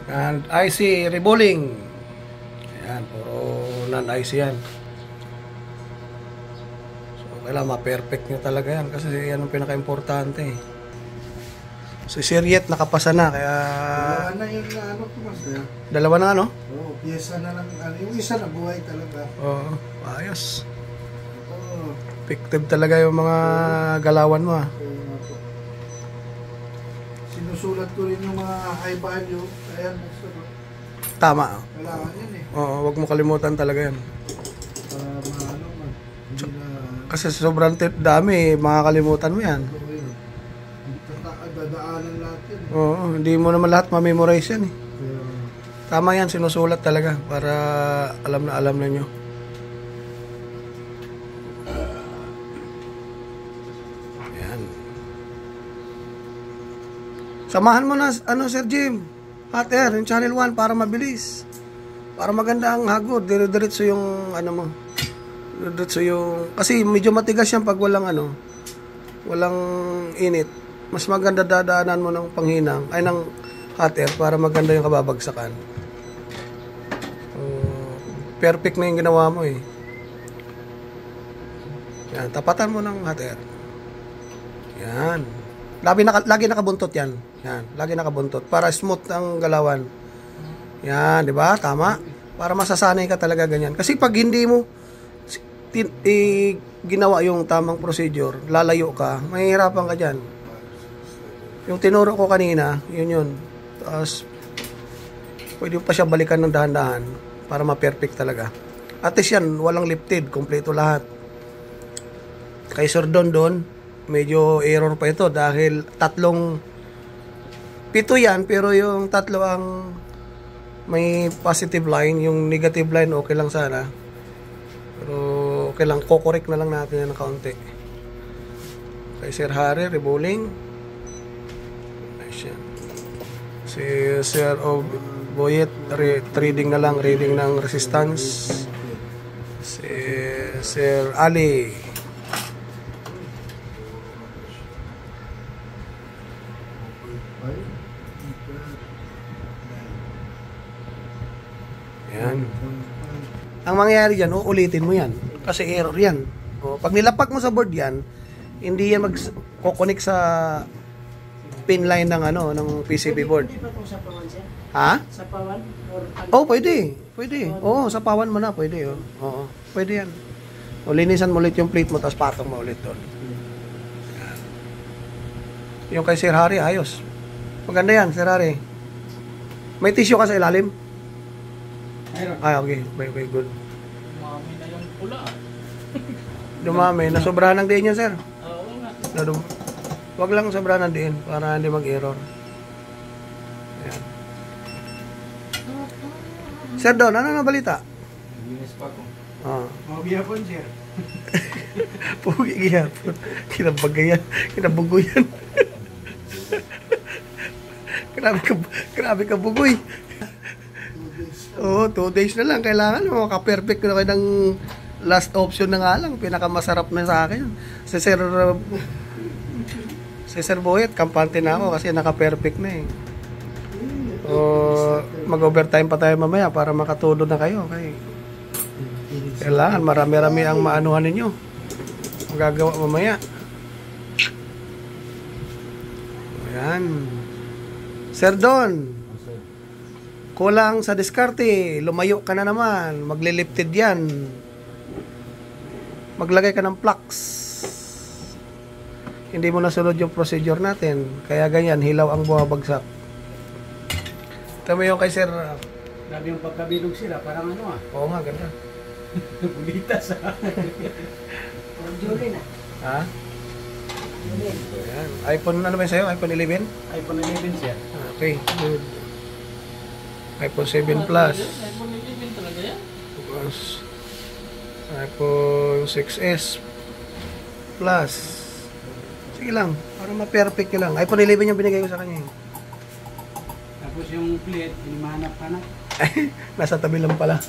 And IC rebolling. Ayan, puro non-IC yan. So, kailangan ma-perfect nyo talaga yan kasi yan ang pinaka-importante. So, Sir Yet nakapasa na kaya... Dalawa na yung ano ko, Master. Dalawa na ano? Oo, piyesa na lang. Yung isa na buhay talaga. Oo, ayos. Oo. Effective talaga yung mga galawan mo ah. Sinusulat ko rin yung mga high value. Ayan, Tama. kailangan yan eh. Oo, wag mo kalimutan talaga yan. Para maano man. Hindi na... Kasi sobrang dami, makakalimutan mo yan. Dadaanan natin. Oo, hindi mo naman lahat ma-memorize yan eh. Tama yan, sinusulat talaga para alam na nyo. Yan. Samahan mo na, Sir Jim, Hot Air, yung Channel 1 para mabilis. Para maganda ang hagod, dire-diretso yung, mo. Dire-diretso yung, kasi medyo matigas yan pag walang, walang init. Mas maganda dadaanan mo ng panghinang, ay ng hot air para maganda yung kababagsakan. Perfect na yung ginawa mo eh. Yan, tapatan mo ng hot air. Yan. Lagi nakabuntot yan. Yan, lagi nakabuntot para smooth ang galawan. Yan, di ba? Tama. Para masasanay ka talaga ganyan. Kasi pag hindi mo ginawa yung tamang procedure, lalayo ka, mahihirapan ka dyan. Yung tinuro ko kanina, yun. Tapos, pwede pa siya balikan ng dahan-dahan para ma-perfect talaga. At least yan, walang lifted, kompleto lahat. Kay Sir Don, medyo error pa ito dahil 7 yan, pero yung 3 ang may positive line, yung negative line okay lang sana. Pero okay lang, kokorek na lang natin yan ng kaunti. Kay Sir Harry, rebolling. Si Sir Boyet, reading na lang, reading ng resistance. Si Sir Ali. Yan. Ang mangyayari dyan, uulitin mo yan. Kasi error yan. Pag nilapak mo sa board yan, hindi yan mag-connect sa pin line ng ng PCB board. Hindi pa ito sa pawan, sir? Ha? Sa pawan? Oh, pwede. Oo, sa pawan mo na, pwede. Oo, pwede yan. O, linisan mo ulit yung plate mo, tapos patong mo ulit doon. Yung kay Sir Harry, ayos. Maganda yan, Sir Harry. May tissue ka sa ilalim? Ay, okay. Okay, good. Dumami na yung pula. Dumami. Nasobrahan ng diin yan, sir. Oo nga. Wag lang sobrahan ng diin para hindi mag-error. Ayan. Sir Don, ano na balita? Linis pa ko. Mabiyapon, sir. Pugi gihapon. Kinabagayan. Kinabugoyan. Grabe ka bugoy. Oo, 2 days na lang. Kailangan maka-perfect na kayo ng last option na nga lang. Pinakamasarap na sa akin. Si Sir Boyet, kampante na ako kasi naka-perfect na eh. Mag-overtime pa tayo mamaya para makatulog na kayo. Okay. Kailangan marami-rami ang maanuhan ninyo. Magagawa mamaya. Ayan. Sir Don, kulang sa diskarte. Lumayo ka na naman. Maglilifted yan. Maglagay ka ng flux. Hindi mo nasunod yung procedure natin. Kaya ganyan, hilaw ang bumabagsak. Tama yung kay Sir. Grabe yung pagkabilog sila, parang Oo nga, ganda. bulitas Julie na. Ha? Julie. Ayan. iPhone, ano ba yung sa'yo? iPhone 11? iPhone 11 siya. Okay, good. iPhone 7 Plus. iPhone 11 talaga yan? Plus. iPhone 6S Plus. Sige lang, para ma-perfect nyo lang. iPhone 11 yung binigay ko sa kanya. Tapos yung plate, hinahanap ka na. Nasa tabi lang pala.